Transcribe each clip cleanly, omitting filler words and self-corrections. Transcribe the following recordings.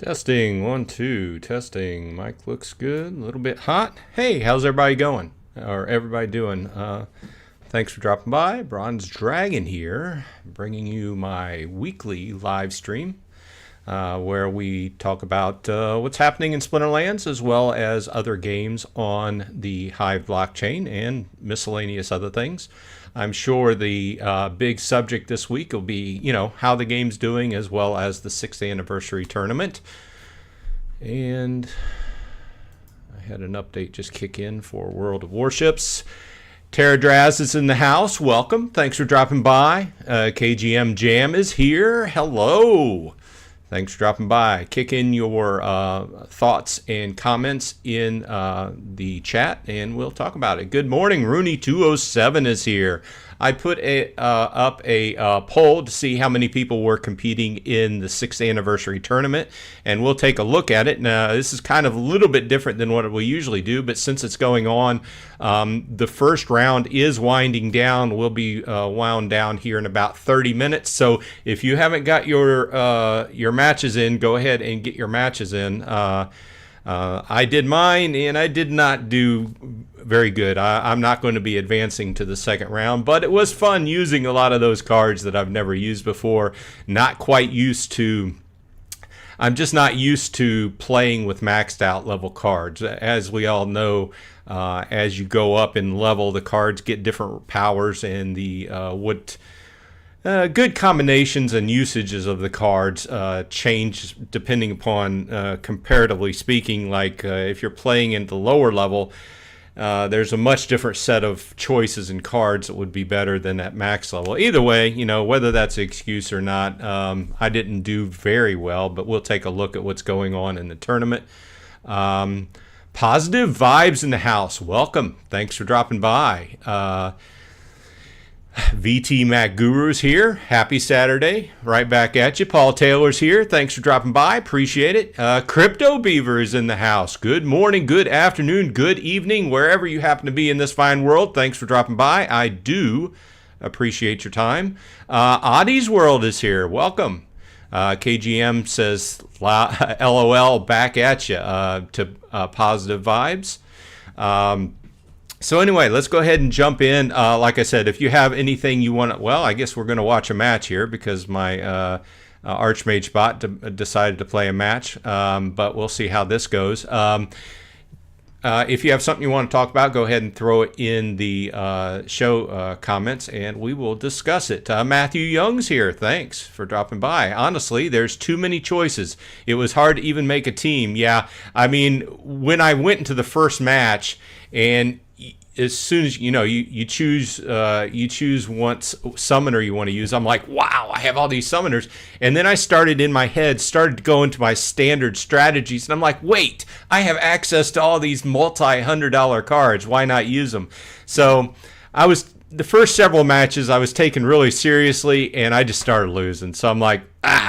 Testing, 1, 2, testing. Mic looks good, a little bit hot. Hey, how's everybody going? Or everybody doing? Thanks for dropping by. Bronze Dragon here, bringing you my weekly live stream where we talk about what's happening in Splinterlands as well as other games on the Hive blockchain and miscellaneous other things. I'm sure the big subject this week will be, how the game's doing as well as the 6th anniversary tournament. And I had an update just kick in for World of Warships. Terradraz is in the house. Welcome. Thanks for dropping by. KGM Jam is here. Hello. Thanks for dropping by. Kick in your thoughts and comments in the chat, and we'll talk about it. Good morning. Rooney207 is here. I put up a poll to see how many people were competing in the 6th anniversary tournament, and we'll take a look at it. Now, this is kind of a little bit different than what we usually do, but since it's going on, the first round is winding down. We'll be wound down here in about 30 minutes. So if you haven't got your matches in, go ahead and get your matches in. I did mine, and I did not do very good. I'm not going to be advancing to the second round, but it was fun using a lot of those cards that I've never used before. Not quite used to. I'm just not used to playing with maxed out level cards. As we all know, as you go up in level, the cards get different powers, and the good combinations and usages of the cards change depending upon, comparatively speaking, like if you're playing in the lower level, there's a much different set of choices and cards that would be better than at max level. Either way, whether that's an excuse or not, I didn't do very well, but we'll take a look at what's going on in the tournament. Positive vibes in the house. Welcome. Thanks for dropping by. VT Mac Guru's here. Happy Saturday. Right back at you. Paul Taylor's here. Thanks for dropping by. Appreciate it. Crypto Beaver is in the house. Good morning, good afternoon, good evening, wherever you happen to be in this fine world. Thanks for dropping by. I do appreciate your time. Audie's World is here. Welcome. KGM says, LOL, back at you to positive vibes. So anyway, let's go ahead and jump in. Like I said, if you have anything you want to, well, I guess we're going to watch a match here because my Archmage bot decided to play a match, but we'll see how this goes. If you have something you want to talk about, go ahead and throw it in the show comments, and we will discuss it. Matthew Young's here. Thanks for dropping by. Honestly, there's too many choices. It was hard to even make a team. Yeah, I mean, when I went into the first match, and as soon as you choose what summoner you want to use, I'm like, wow, I have all these summoners. And then I started to go into my standard strategies, and I'm like, wait, I have access to all these multi-$100 cards. Why not use them? So the first several matches I was taken really seriously, and I just started losing. So I'm like,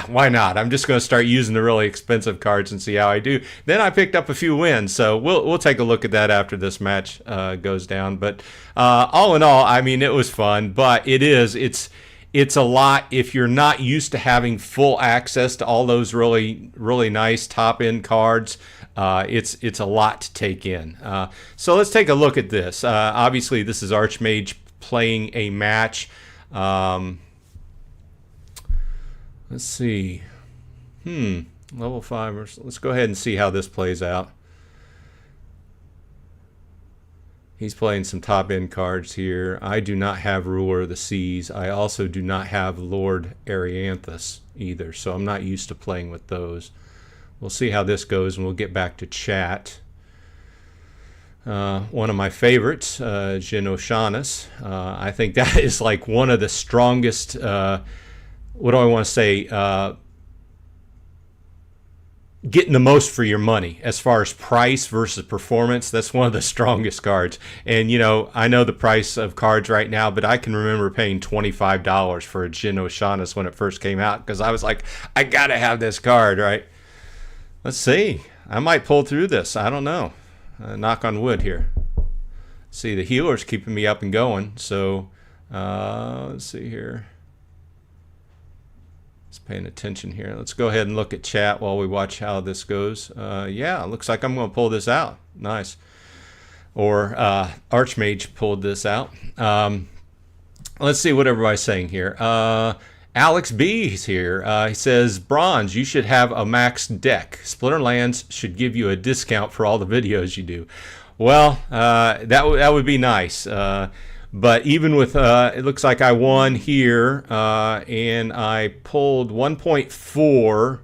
why not? I'm just going to start using the really expensive cards and see how I do. Then I picked up a few wins, so we'll take a look at that after this match goes down. But all in all, I mean, it was fun, but it's a lot if you're not used to having full access to all those really, really nice top-end cards. It's a lot to take in. So let's take a look at this. Obviously, this is Archmage playing a match. Let's see. Level 5. Let's go ahead and see how this plays out. He's playing some top-end cards here. I do not have Ruler of the Seas. I also do not have Lord Arianthus either, so I'm not used to playing with those. We'll see how this goes, and we'll get back to chat. One of my favorites, Genoshanus. I think that is like one of the strongest, what do I want to say, getting the most for your money as far as price versus performance. That's one of the strongest cards. And, I know the price of cards right now, but I can remember paying $25 for a Genoshanus when it first came out because I was like, I got to have this card, right? Let's see. I might pull through this. I don't know. Knock on wood here. See, the healer's keeping me up and going. So let's see here. Just paying attention here. Let's go ahead and look at chat while we watch how this goes. Yeah, looks like I'm going to pull this out. Nice. Or Archmage pulled this out. Let's see what everybody's saying here. Alex B is here. He says, Bronze, you should have a max deck. Splinterlands should give you a discount for all the videos you do. Well, that would be nice. But even with, it looks like I won here, and I pulled 1.4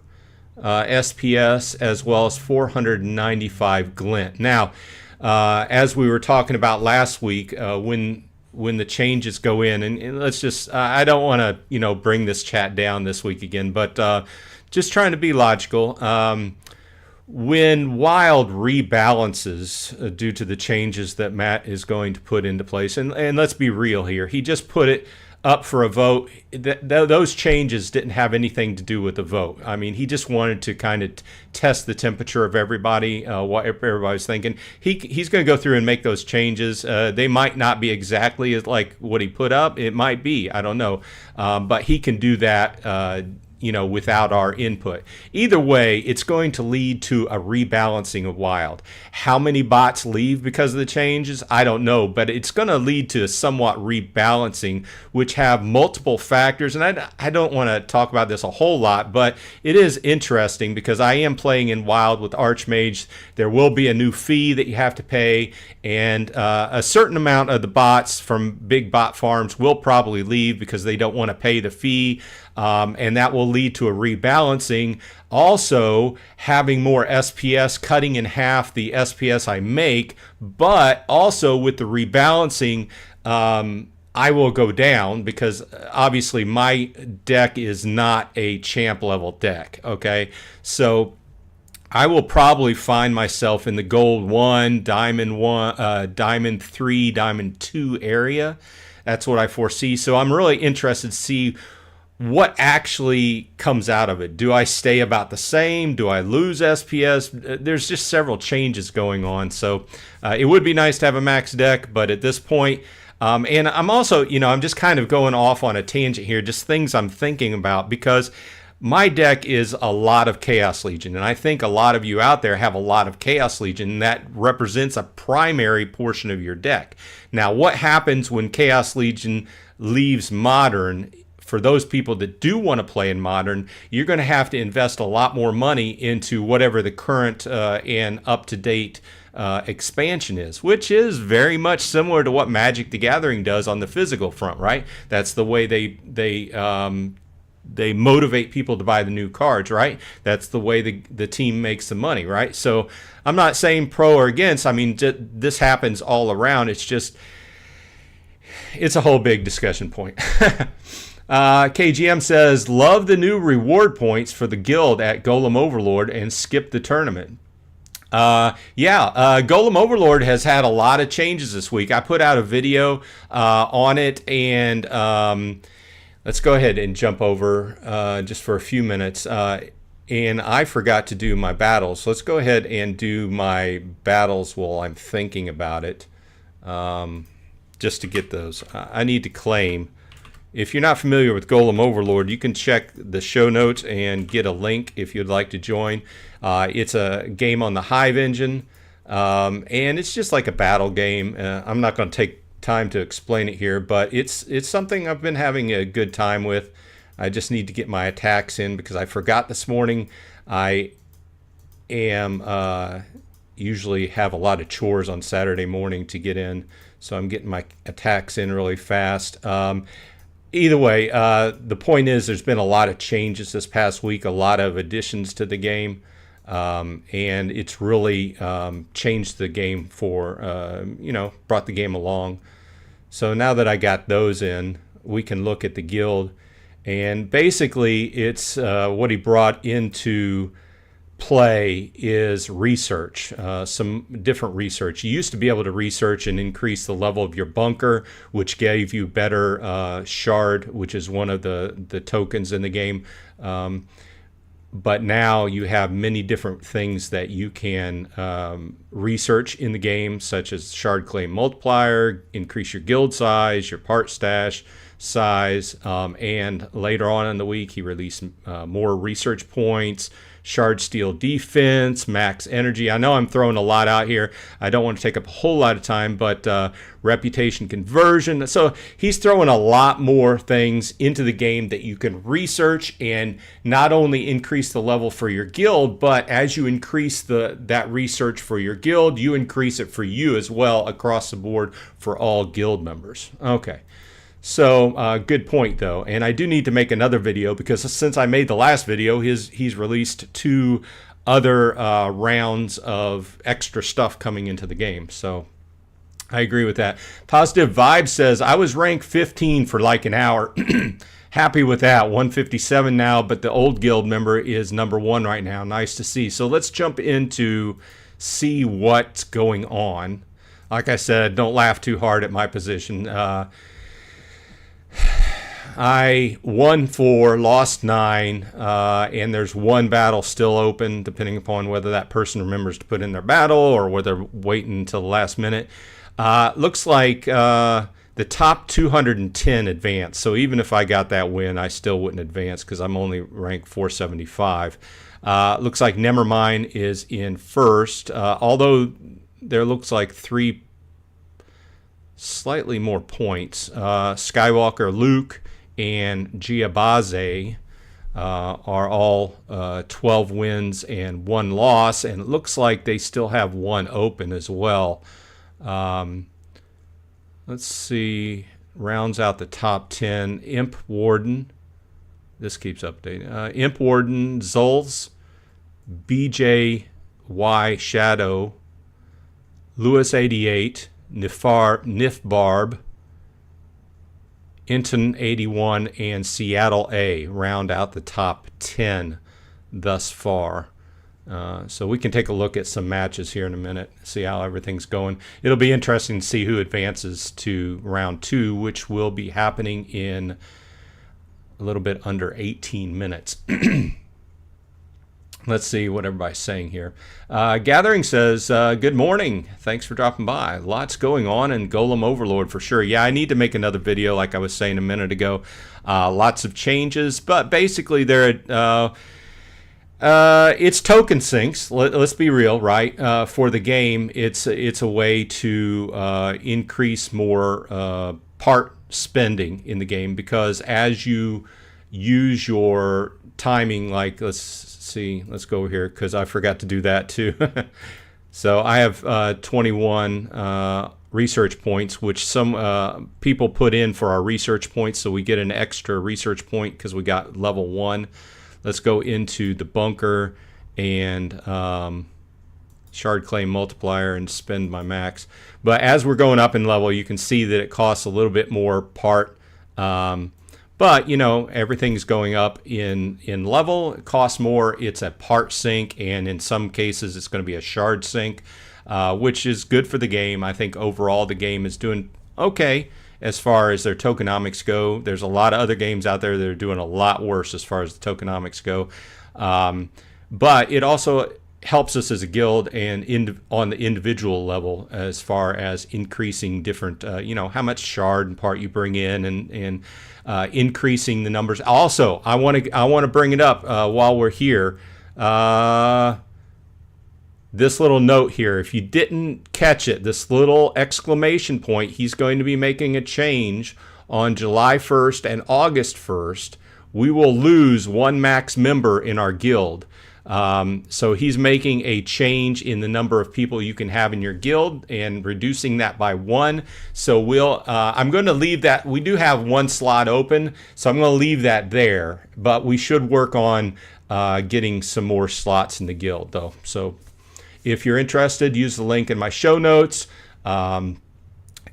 SPS as well as 495 glint. Now, as we were talking about last week, when the changes go in, and let's just, I don't want to, bring this chat down this week again, but just trying to be logical. When Wild rebalances due to the changes that Matt is going to put into place, and let's be real here, he just put it up for a vote. Those changes didn't have anything to do with the vote. I mean, he just wanted to kind of test the temperature of everybody, what everybody's thinking. He's going to go through and make those changes. They might not be exactly as like what he put up. It might be. I don't know. But he can do that without our input. Either way, it's going to lead to a rebalancing of Wild. How many bots leave because of the changes? I don't know, but it's going to lead to a somewhat rebalancing, which have multiple factors. And I don't want to talk about this a whole lot, but it is interesting because I am playing in Wild with Archmage. There will be a new fee that you have to pay, and a certain amount of the bots from big bot farms will probably leave because they don't want to pay the fee. And that will lead to a rebalancing. Also, having more SPS, cutting in half the SPS I make, but also with the rebalancing, I will go down because obviously my deck is not a champ level deck. Okay, so I will probably find myself in the gold 1, diamond 1, diamond 3, diamond 2 area. That's what I foresee. So I'm really interested to see what actually comes out of it. Do I stay about the same? Do I lose SPS? There's just several changes going on. So it would be nice to have a max deck, but at this point, and I'm also, I'm just kind of going off on a tangent here, just things I'm thinking about, because my deck is a lot of Chaos Legion, and I think a lot of you out there have a lot of Chaos Legion, and that represents a primary portion of your deck. Now, what happens when Chaos Legion leaves Modern? For those people that do want to play in Modern, you're going to have to invest a lot more money into whatever the current and up-to-date expansion is, which is very much similar to what Magic the Gathering does on the physical front, right? That's the way they motivate people to buy the new cards, right? That's the way the team makes the money, right? So I'm not saying pro or against. I mean, this happens all around. It's just, it's a whole big discussion point. KGM says, love the new reward points for the guild at Golem Overlord and skip the tournament. Golem Overlord has had a lot of changes this week. I put out a video on it, and let's go ahead and jump over just for a few minutes. And I forgot to do my battles. So let's go ahead and do my battles while I'm thinking about it, just to get those. I need to claim. If you're not familiar with Golem Overlord, you can check the show notes and get a link if you'd like to join. It's a game on the Hive engine, and it's just like a battle game. I'm not going to take time to explain it here, but it's something I've been having a good time with. I just need to get my attacks in because I forgot this morning. I am usually have a lot of chores on Saturday morning to get in, so I'm getting my attacks in really fast. Either way, the point is there's been a lot of changes this past week, a lot of additions to the game, and it's really changed the game for, brought the game along. So now that I got those in, we can look at the guild, and basically it's what he brought into play is research, some different research. You used to be able to research and increase the level of your bunker, which gave you better shard, which is one of the tokens in the game. But now you have many different things that you can research in the game, such as shard claim multiplier, increase your guild size, your part stash. size, and later on in the week he released more research points, shard steel defense, max energy. I know I'm throwing a lot out here. I don't want to take up a whole lot of time, but reputation conversion. So he's throwing a lot more things into the game that you can research and not only increase the level for your guild, but as you increase that research for your guild, you increase it for you as well across the board for all guild members. Okay. So good point though, and I do need to make another video because since I made the last video, he's released 2 other rounds of extra stuff coming into the game. So I agree with that. Positive Vibe says I was ranked 15 for like an hour. Happy with that. 157 now, but the old guild member is number 1 right now. Nice to see. So let's jump into see what's going on. Like I said, don't laugh too hard at my position. I won 4, lost 9, and there's 1 battle still open, depending upon whether that person remembers to put in their battle or whether they're waiting until the last minute. Looks like the top 210 advance. So even if I got that win, I still wouldn't advance because I'm only ranked 475. Looks like Nevermind is in first, although there looks like 3 slightly more points. Skywalker Luke and Giabaze are all 12 wins and 1 loss, and it looks like they still have 1 open as well. Let's see, rounds out the top 10. Imp Warden, this keeps updating. Imp Warden, Zulz, BJY Shadow, Lewis 88, Nifbarb, Inton 81, and Seattle A round out the top 10 thus far. So we can take a look at some matches here in a minute, see how everything's going. It'll be interesting to see who advances to round 2, which will be happening in a little bit under 18 minutes. Let's see what everybody's saying here. Gathering says, good morning. Thanks for dropping by. Lots going on in Golem Overlord for sure. Yeah, I need to make another video like I was saying a minute ago. Lots of changes, but basically it's token sinks. Let's be real, right? For the game, it's a way to increase more part spending in the game, because as you use your timing, like let's go here because I forgot to do that too. So I have 21 research points, which some people put in for our research points, so we get an extra research point because we got level 1. Let's go into the bunker and shard claim multiplier and spend my max. But as we're going up in level, you can see that it costs a little bit more part. But, you know, everything's going up in level. It costs more. It's a part sink, and in some cases it's going to be a shard sink, which is good for the game. I think overall the game is doing okay as far as their tokenomics go. There's a lot of other games out there that are doing a lot worse as far as the tokenomics go. But it also helps us as a guild and on the individual level as far as increasing different, you know, how much shard and part you bring in, and increasing the numbers. Also, I want to bring it up while we're here. This little note here, if you didn't catch it, this little exclamation point, he's going to be making a change on July 1st and August 1st. We will lose 1 max member in our guild. So he's making a change in the number of people you can have in your guild and reducing that by 1. So I'm going to leave that. We do have 1 slot open, so I'm going to leave that there. But we should work on getting some more slots in the guild, though. So if you're interested, use the link in my show notes and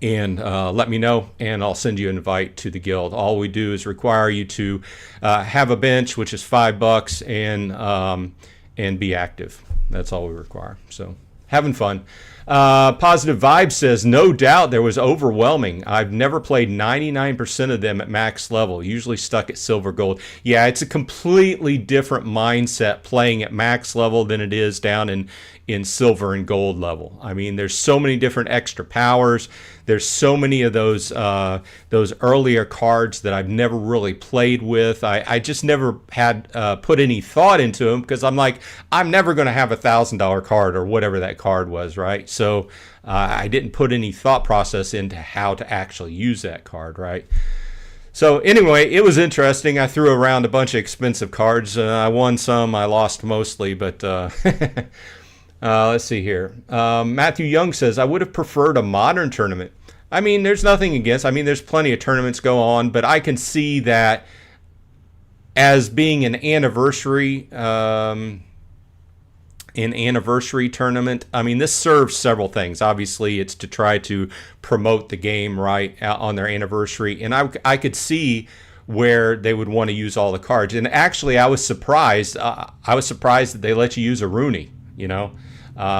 let me know, and I'll send you an invite to the guild. All we do is require you to have a bench, which is $5, and be active. That's all we require. So having fun. Positive Vibe says, no doubt there was overwhelming. I've never played 99% of them at max level, usually stuck at silver gold. Yeah, it's a completely different mindset playing at max level than it is down in silver and gold level. I mean, there's so many different extra powers. There's so many of those earlier cards that I've never really played with. I just never had put any thought into them because I'm like, I'm never going to have $1,000 card or whatever that card was, right? So I didn't put any thought process into how to actually use that card, right? So anyway, it was interesting. I threw around a bunch of expensive cards. I won some, I lost mostly, but let's see here. Matthew Young says, I would have preferred a modern tournament. I mean, there's nothing against. I mean, there's plenty of tournaments go on, but I can see that as being an anniversary tournament. I mean, this serves several things. Obviously, it's to try to promote the game right on their anniversary, and I could see where they would want to use all the cards. And actually, I was surprised. I was surprised that they let you use a Rooney. You know,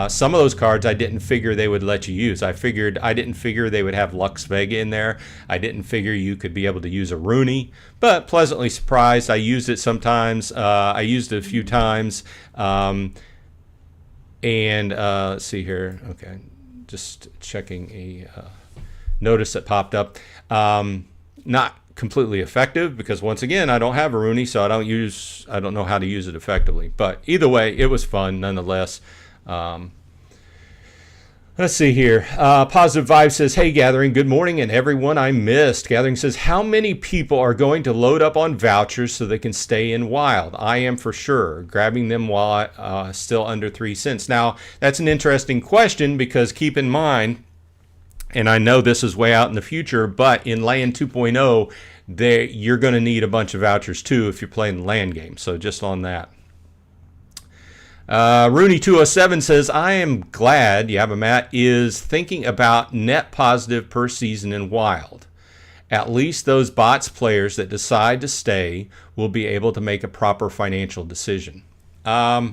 some of those cards I didn't figure they would let you use. I didn't figure they would have Lux Vega in there. I didn't figure you could be able to use a Rooney, but pleasantly surprised. I used it sometimes. I used it a few times. Let's see here. Okay, just checking a notice that popped up. Not completely effective because once again I don't have a Rooney, so I don't know how to use it effectively. But either way, it was fun nonetheless. Let's see here. Positive Vibe says, hey Gathering, good morning and everyone I missed. Gathering says, how many people are going to load up on vouchers so they can stay in Wild? I am for sure, grabbing them while still under 3 cents. Now that's an interesting question because keep in mind, and I know this is way out in the future, but in Land 2.0, you're going to need a bunch of vouchers too if you're playing the land game. So just on that. Rooney207 says, I am glad Yabamat is thinking about net positive per season in Wild. At least those bots players that decide to stay will be able to make a proper financial decision. Yeah,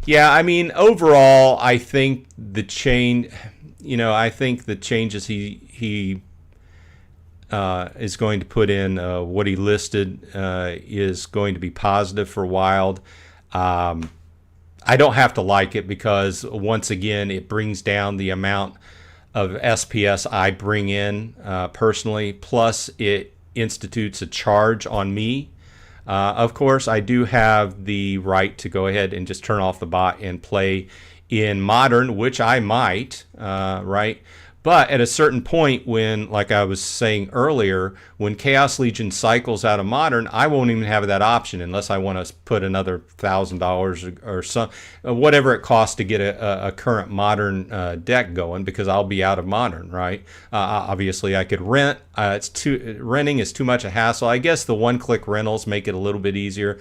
I mean, overall, I think the change... I think the changes he is going to put in, what he listed, is going to be positive for Wild. I don't have to like it because, once again, it brings down the amount of SPS I bring in personally. Plus, it institutes a charge on me. Of course, I do have the right to go ahead and just turn off the bot and play in Modern, which I might, right? But at a certain point when, like I was saying earlier, when Chaos Legion cycles out of Modern, I won't even have that option unless I want to put another $1,000 or some, whatever it costs to get a current Modern deck going, because I'll be out of Modern, right? Obviously, I could rent. Renting is too much a hassle. I guess the one-click rentals make it a little bit easier.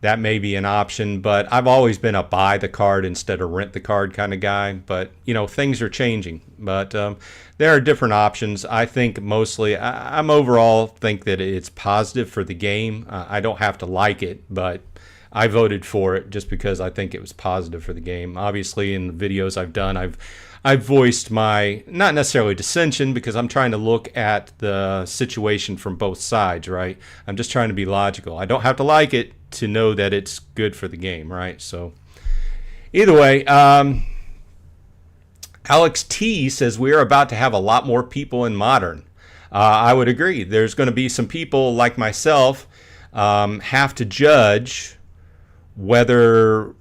That may be an option, but I've always been a buy the card instead of rent the card kind of guy. But, things are changing. But there are different options. I think mostly, I'm overall think that it's positive for the game. I don't have to like it, but I voted for it just because I think it was positive for the game. Obviously, in the videos I've done, I've voiced my, not necessarily dissension, because I'm trying to look at the situation from both sides, right? I'm just trying to be logical. I don't have to like it to know that it's good for the game, right? So either way, Alex T says we are about to have a lot more people in Modern. I would agree. There's going to be some people like myself have to judge whether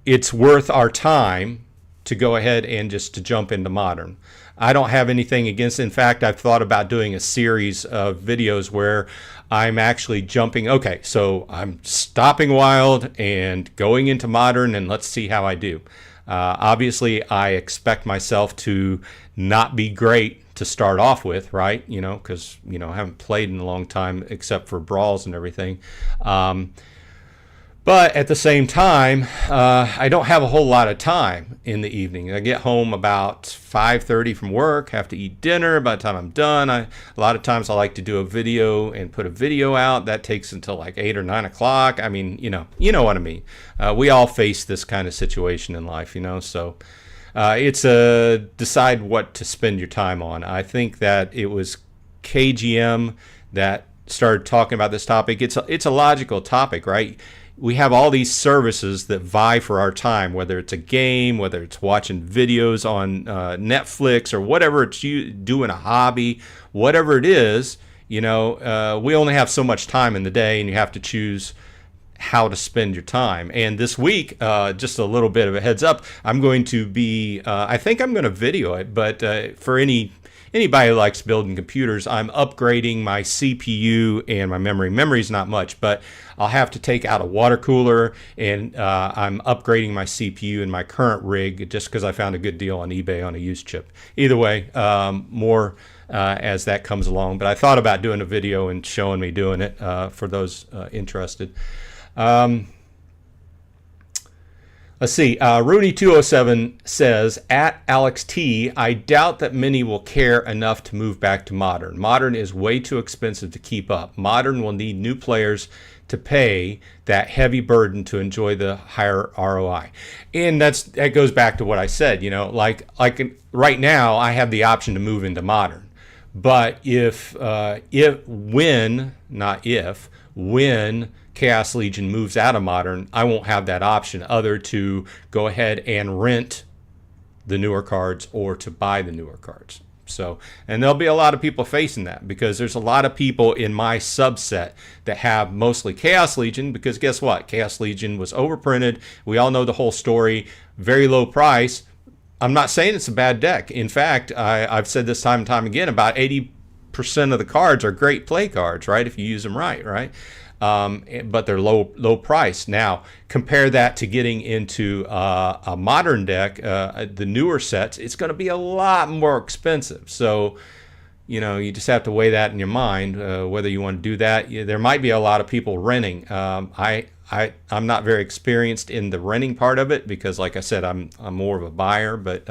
it's worth our time to go ahead and just to jump into Modern. I don't have anything against it. In fact, I've thought about doing a series of videos where I'm actually jumping. Okay, so I'm stopping Wild and going into Modern, and let's see how I do. Obviously, I expect myself to not be great to start off with, right? Because, I haven't played in a long time except for brawls and everything. But at the same time, I don't have a whole lot of time in the evening. I get home about 5:30 from work, have to eat dinner. By the time I'm done, a lot of times I like to do a video and put a video out. That takes until like 8 or 9 o'clock. I mean, you know what I mean. We all face this kind of situation in life, so it's decide what to spend your time on. I think that it was KGM that started talking about this topic. It's a logical topic, right? We have all these services that vie for our time, whether it's a game, whether it's watching videos on Netflix, or whatever it's doing a hobby, whatever it is. We only have so much time in the day, and you have to choose how to spend your time. And this week, just a little bit of a heads up, I'm going to be, I think I'm going to video it, but for anybody who likes building computers, I'm upgrading my CPU and my memory. Memory's not much, but I'll have to take out a water cooler, and I'm upgrading my CPU in my current rig just because I found a good deal on eBay on a used chip. Either way, more as that comes along. But I thought about doing a video and showing me doing it for those interested. Let's see. Rooney207 says, at Alex T, I doubt that many will care enough to move back to Modern. Modern is way too expensive to keep up. Modern will need new players to pay that heavy burden to enjoy the higher ROI. And that goes back to what I said, like right now I have the option to move into Modern. But when Chaos Legion moves out of Modern, I won't have that option other to go ahead and rent the newer cards or to buy the newer cards. So, and there'll be a lot of people facing that, because there's a lot of people in my subset that have mostly Chaos Legion, because guess what? Chaos Legion was overprinted. We all know the whole story. Very low price. I'm not saying it's a bad deck. In fact, I've said this time and time again, about 80% of the cards are great play cards, right? If you use them right? But they're low price. Now, compare that to getting into a Modern deck, the newer sets, it's going to be a lot more expensive. So, you just have to weigh that in your mind, whether you want to do that. There might be a lot of people renting. I'm not very experienced in the renting part of it, because like I said, I'm more of a buyer, but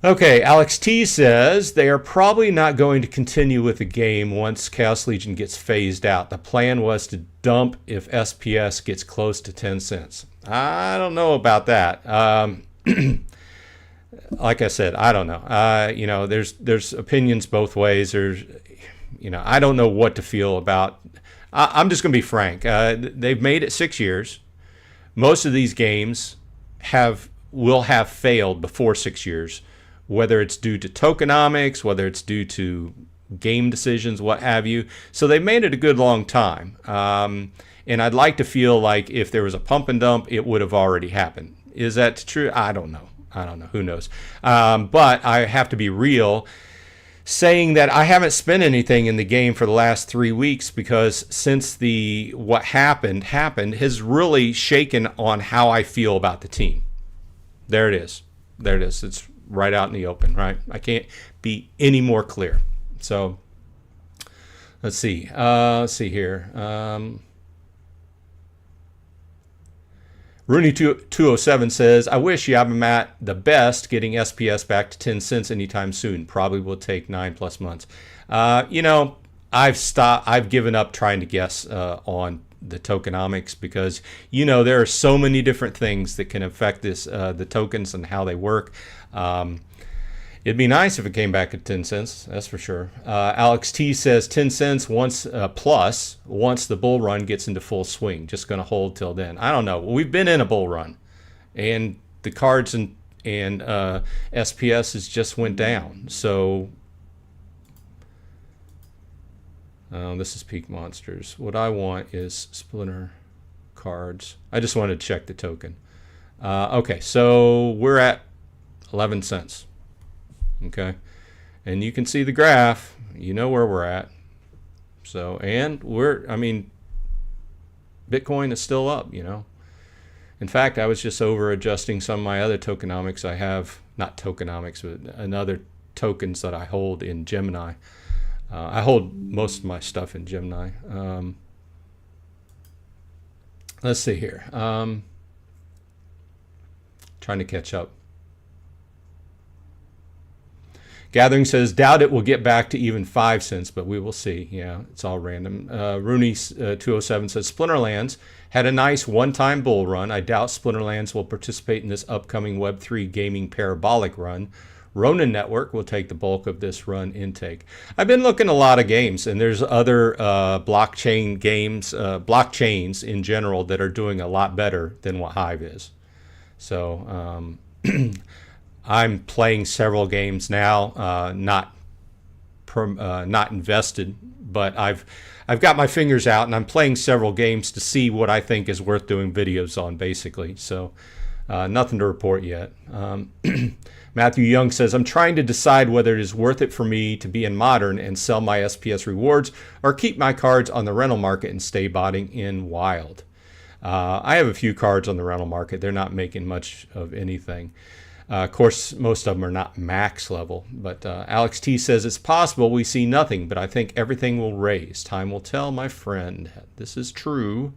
okay, Alex T says they are probably not going to continue with the game once Chaos Legion gets phased out. The plan was to dump if SPS gets close to 10 cents. I don't know about that. Like I said, I don't know. There's opinions both ways. I don't know what to feel about. I'm just going to be frank. They've made it 6 years. Most of these games will have failed before 6 years. Whether it's due to tokenomics, whether it's due to game decisions, what have you. So they made it a good long time. And I'd like to feel like if there was a pump and dump, it would have already happened. Is that true? I don't know. Who knows? But I have to be real, saying that I haven't spent anything in the game for the last 3 weeks, because since what happened has really shaken on how I feel about the team. There it is. It's right out in the open, right? I can't be any more clear. So let's see. Let's see here. Rooney207 says, I wish Yabamat the best, getting SPS back to 10 cents anytime soon. Probably will take 9+ months. I've given up trying to guess on the tokenomics, because there are so many different things that can affect the tokens and how they work. It'd be nice if it came back at 10 cents, that's for sure. Alex T says 10 cents once the bull run gets into full swing. Just going to hold till then. I don't know. We've been in a bull run, and the cards and SPS has just went down. So this is Peak Monsters. What I want is Splinter cards. I just wanted to check the token. Okay, so we're at 11 cents. Okay, and you can see the graph. You know where we're at. So, and Bitcoin is still up. In fact, I was just over adjusting some of my other tokenomics. I have not tokenomics, but another tokens that I hold in Gemini. I hold most of my stuff in Gemini. Let's see here. Trying to catch up. Gathering says, doubt it will get back to even 5 cents, but we will see. Yeah, it's all random. Rooney 207 says, Splinterlands had a nice one-time bull run. I doubt Splinterlands will participate in this upcoming Web3 gaming parabolic run. Ronin Network will take the bulk of this run intake. I've been looking at a lot of games, and there's other blockchain games, blockchains in general, that are doing a lot better than what Hive is. So I'm playing several games now, not invested, but I've got my fingers out, and I'm playing several games to see what I think is worth doing videos on, basically. So nothing to report yet. Matthew Young says, I'm trying to decide whether it is worth it for me to be in Modern and sell my SPS rewards, or keep my cards on the rental market and stay botting in Wild. I have a few cards on the rental market. They're not making much of anything. Of course, most of them are not max level, but Alex T says, it's possible we see nothing, but I think everything will raise. Time will tell, my friend. This is true.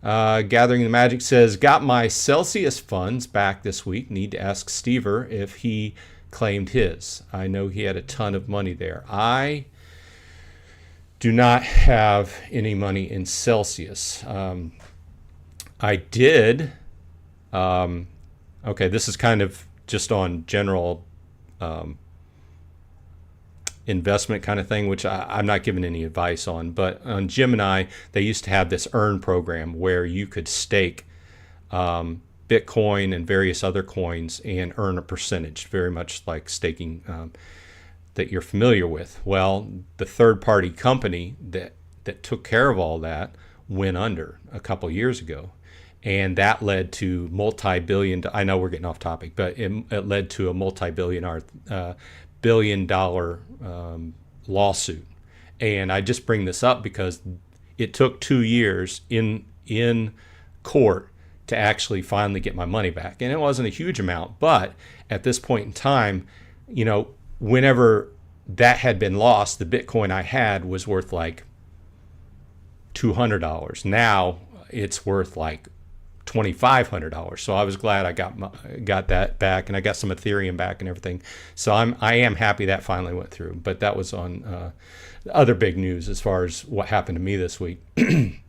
Gathering the Magic says, got my Celsius funds back this week. Need to ask Stever if he claimed his. I know he had a ton of money there. I do not have any money in Celsius. I did. Okay, this is kind of just on general investment kind of thing, which I'm not giving any advice on. But on Gemini, they used to have this earn program where you could stake Bitcoin and various other coins and earn a percentage, very much like staking that you're familiar with. Well, the third-party company that took care of all that went under a couple years ago. And that led to multi-billion, I know we're getting off topic, but it led to a multi-billion-dollar lawsuit. And I just bring this up because it took 2 years in court to actually finally get my money back. And it wasn't a huge amount, but at this point in time, you know, whenever that had been lost, the Bitcoin I had was worth like $200. Now it's worth like $2,500. So I was glad I got that back, and I got some Ethereum back and everything. So I am happy that finally went through. But that was on other big news as far as what happened to me this week. And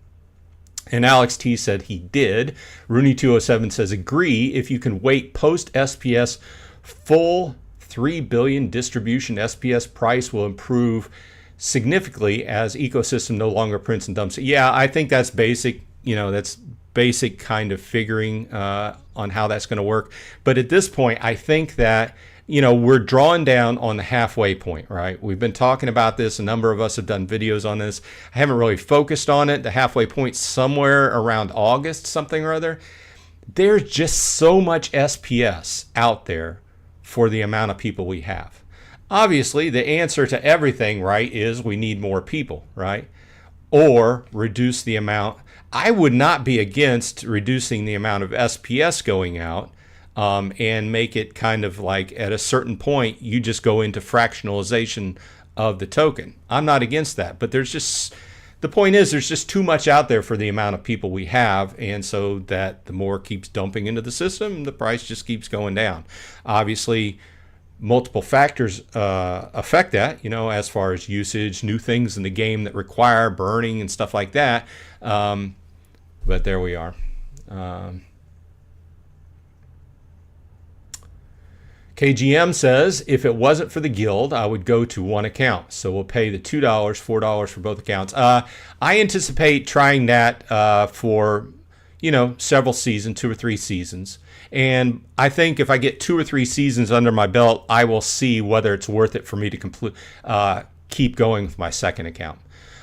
Alex T said he did. Rooney 207 says, agree, if you can wait post SPS full 3 billion distribution, SPS price will improve significantly as ecosystem no longer prints and dumps. Yeah, I think that's basic. You know, that's basic kind of figuring on how that's going to work. But at this point, I think that, you know, we're drawing down on the halfway point, right? We've been talking about this. A number of us have done videos on this. I haven't really focused on it. The halfway point somewhere around August, something or other. There's just so much SPS out there for the amount of people we have. Obviously, the answer to everything, right, is we need more people, right? Or reduce the amount. I would not be against reducing the amount of SPS going out and make it kind of like at a certain point, you just go into fractionalization of the token. I'm not against that, but the point is there's just too much out there for the amount of people we have, and so that the more keeps dumping into the system, the price just keeps going down. Obviously, multiple factors affect that, you know, as far as usage, new things in the game that require burning and stuff like that. But there we are. KGM says, if it wasn't for the guild, I would go to one account. So we'll pay the $2, $4 for both accounts. I anticipate trying that for, you know, several seasons, 2 or 3 seasons. And I think if I get 2 or 3 seasons under my belt, I will see whether it's worth it for me to keep going with my second account.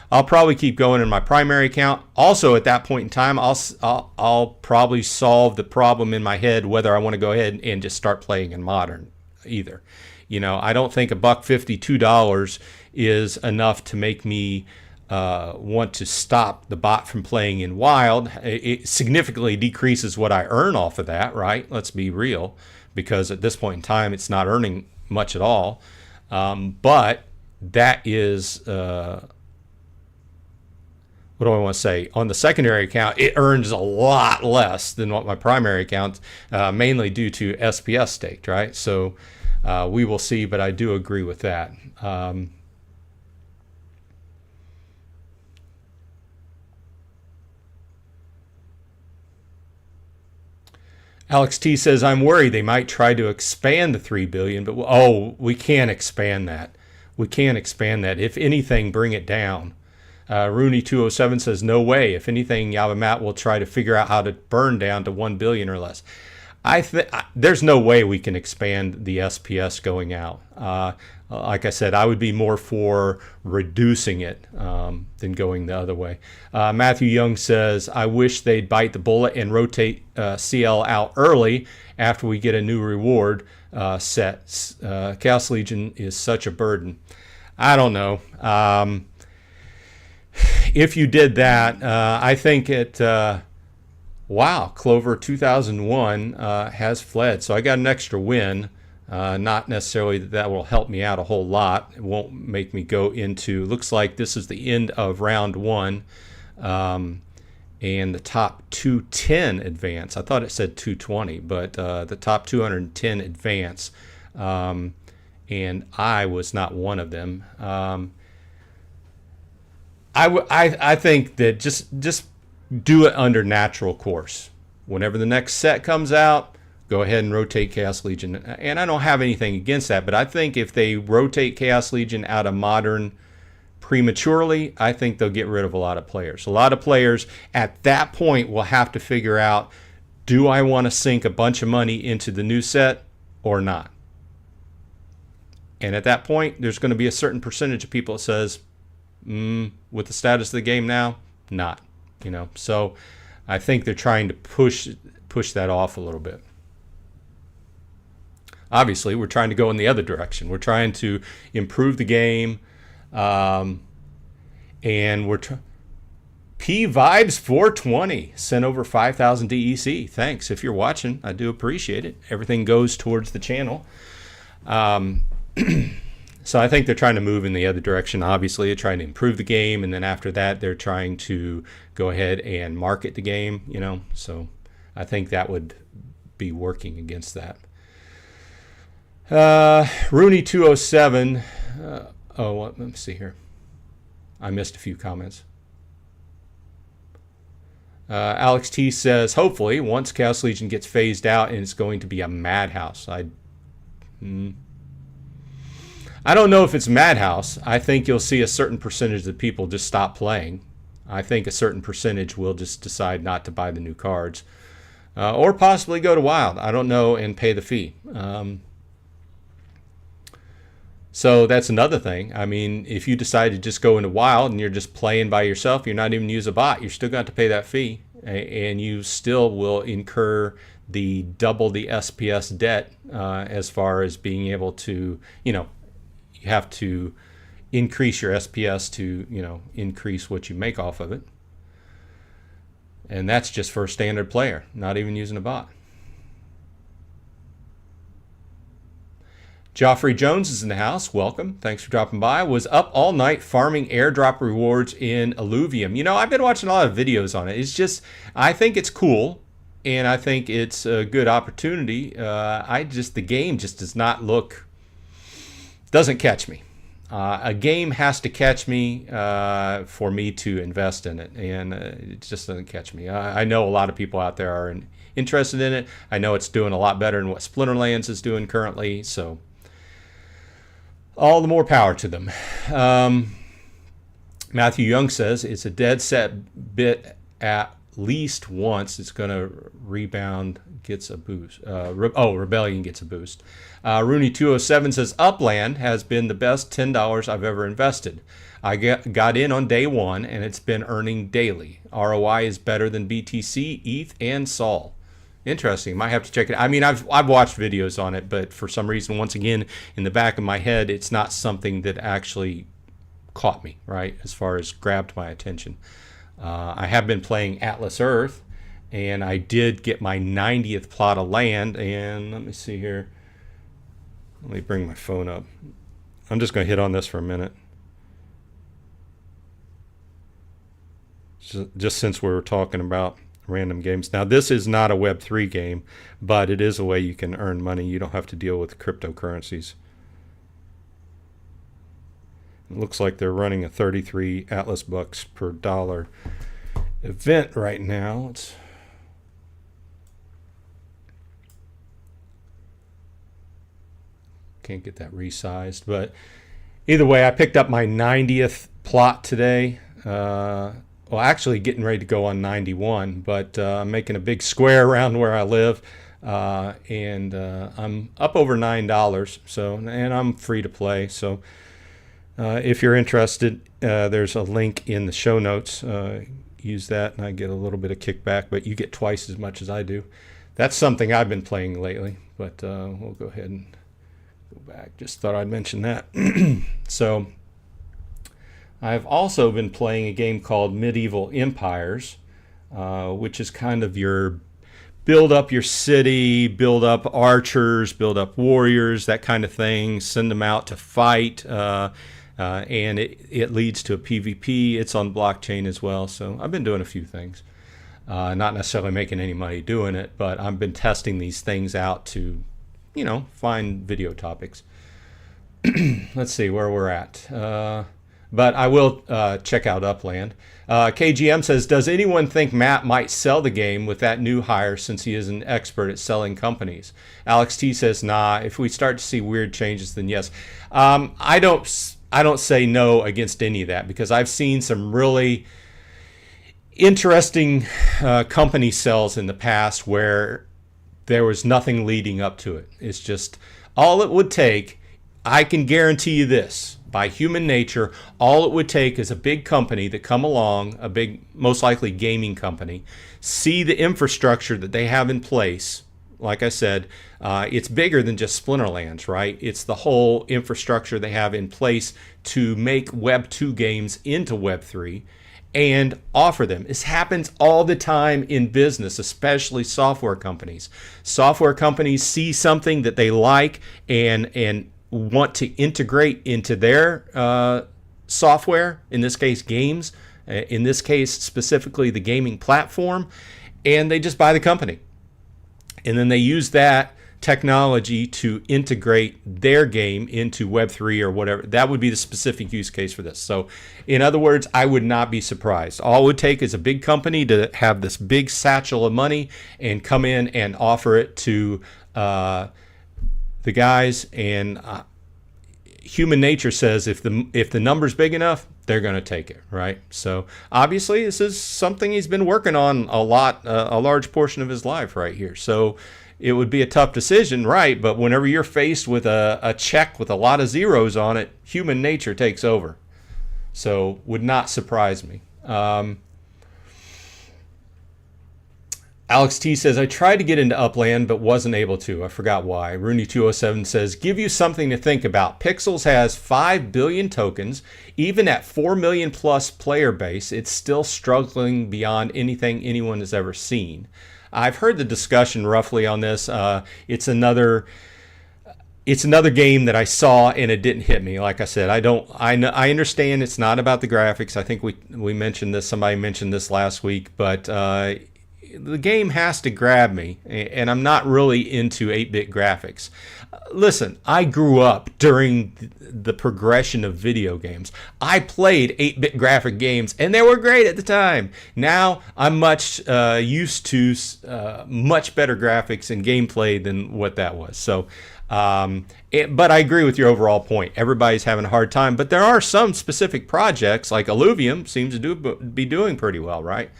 I'll probably keep going in my primary account. Also, at that point in time, I'll probably solve the problem in my head whether I want to go ahead and just start playing in Modern either. You know, I don't think $1.50, $2 is enough to make me want to stop the bot from playing in Wild. It significantly decreases what I earn off of that, right? Let's be real, because at this point in time, it's not earning much at all. But that is what do I want to say? On the secondary account, it earns a lot less than what my primary account, mainly due to SPS staked, right? So we will see, but I do agree with that. Alex T says, I'm worried they might try to expand the 3 billion, but we can't expand that. We can't expand that. If anything, bring it down. Rooney 207 says, no way. If anything, Yavamat will try to figure out how to burn down to 1 billion or less. There's no way we can expand the SPS going out. Like I said, I would be more for reducing it than going the other way. Matthew Young says, I wish they'd bite the bullet and rotate CL out early after we get a new reward set. Chaos Legion is such a burden. I don't know. If you did that, I think it... wow, Clover 2001 has fled. So I got an extra win. Not necessarily that will help me out a whole lot. It won't make me go into... Looks like this is the end of round 1. And the top 210 advance. I thought it said 220, but the top 210 advance. And I was not one of them. I think that just do it under natural course. Whenever the next set comes out, go ahead and rotate Chaos Legion. And I don't have anything against that, but I think if they rotate Chaos Legion out of Modern prematurely, I think they'll get rid of a lot of players. A lot of players at that point will have to figure out, do I want to sink a bunch of money into the new set or not? And at that point, there's going to be a certain percentage of people that says, with the status of the game now, not. So I think they're trying to push that off a little bit. Obviously, we're trying to go in the other direction. We're trying to improve the game, and we're P Vibes 420 sent over 5,000 DEC. Thanks. If you're watching, I do appreciate it. Everything goes towards the channel. So I think they're trying to move in the other direction. Obviously, they're trying to improve the game, and then after that, they're trying to go ahead and market the game. So I think that would be working against that. Rooney 207. Let me see here. I missed a few comments. Alex T says, hopefully, once Chaos Legion gets phased out, and it's going to be a madhouse. I don't know if it's madhouse. I think you'll see a certain percentage of people just stop playing. I think a certain percentage will just decide not to buy the new cards. Or possibly go to Wild. I don't know, and pay the fee. So that's another thing. I mean, if you decide to just go into Wild and you're just playing by yourself, you're not even use a bot, you're still going to have to pay that fee. And you still will incur the double the SPS debt as far as being able to, you have to increase your SPS to, increase what you make off of it. And that's just for a standard player, not even using a bot. Joffrey Jones is in the house. Welcome. Thanks for dropping by. Was up all night farming airdrop rewards in Illuvium. I've been watching a lot of videos on it. It's just, I think it's cool, and I think it's a good opportunity. The game just doesn't catch me. A game has to catch me for me to invest in it, and it just doesn't catch me. I know a lot of people out there are interested in it. I know it's doing a lot better than what Splinterlands is doing currently, so all the more power to them. Matthew Young says, it's a dead set bit at least once. It's going to rebound, gets a boost. Rebellion gets a boost. Rooney 207 says, Upland has been the best $10 I've ever invested. I got in on day one, and it's been earning daily. ROI is better than BTC, ETH, and Sol. Interesting. Might have to check it. I mean, I've watched videos on it, but for some reason, once again, in the back of my head, it's not something that actually caught me, right, as far as grabbed my attention. I have been playing Atlas Earth, and I did get my 90th plot of land. And let me see here. Let me bring my phone up. I'm just going to hit on this for a minute. just since we were talking about random games. Now, this is not a Web3 game, but it is a way you can earn money. You don't have to deal with cryptocurrencies. It looks like they're running a 33 Atlas bucks per dollar event right now. Can't get that resized, but either way, I picked up my 90th plot today. Well, actually getting ready to go on 91, but I'm making a big square around where I live, and I'm up over $9. So, and I'm free to play. So, if you're interested, there's a link in the show notes. Use that, and I get a little bit of kickback, but you get twice as much as I do. That's something I've been playing lately, but we'll go ahead and go back. Just thought I'd mention that. So I've also been playing a game called Medieval Empires, which is kind of your build up your city, build up archers, build up warriors, that kind of thing, send them out to fight, and it leads to a PvP. It's on blockchain as well, so I've been doing a few things. Not necessarily making any money doing it, but I've been testing these things out to, find video topics. Let's see where we're at. But I will check out Upland. KGM says, does anyone think Matt might sell the game with that new hire since he is an expert at selling companies? Alex T says, nah, if we start to see weird changes, then yes. I don't say no against any of that, because I've seen some really interesting company sells in the past where there was nothing leading up to it. It's just all it would take. I can guarantee you this, by human nature, all it would take is a big company that come along, a big, most likely gaming company, see the infrastructure that they have in place. Like I said, it's bigger than just Splinterlands, right? It's the whole infrastructure they have in place to make Web 2 games into Web 3 and offer them. This happens all the time in business, especially software companies. Software companies see something that they like and want to integrate into their software, in this case games, in this case specifically the gaming platform, and they just buy the company. And then they use that technology to integrate their game into Web3 or whatever. That would be the specific use case for this. So in other words, I would not be surprised. All it would take is a big company to have this big satchel of money and come in and offer it to the guys, and human nature says if the number's big enough, they're going to take it, right? So obviously this is something he's been working on a large portion of his life right here. So it would be a tough decision, right? But whenever you're faced with a check with a lot of zeros on it, human nature takes over. So would not surprise me. Alex T says, I tried to get into Upland, but wasn't able to. I forgot why. Rooney207 says, give you something to think about. Pixels has 5 billion tokens. Even at 4 million plus player base, it's still struggling beyond anything anyone has ever seen. I've heard the discussion roughly on this. It's another game that I saw and it didn't hit me. Like I said, I understand it's not about the graphics. I think we mentioned this. Somebody mentioned this last week, but the game has to grab me, and I'm not really into 8-bit graphics. Listen, I grew up during the progression of video games. I played 8-bit graphic games, and they were great at the time. Now I'm much used to much better graphics and gameplay than what that was. So, but I agree with your overall point. Everybody's having a hard time, but there are some specific projects, like Illuvium seems to be doing pretty well, right?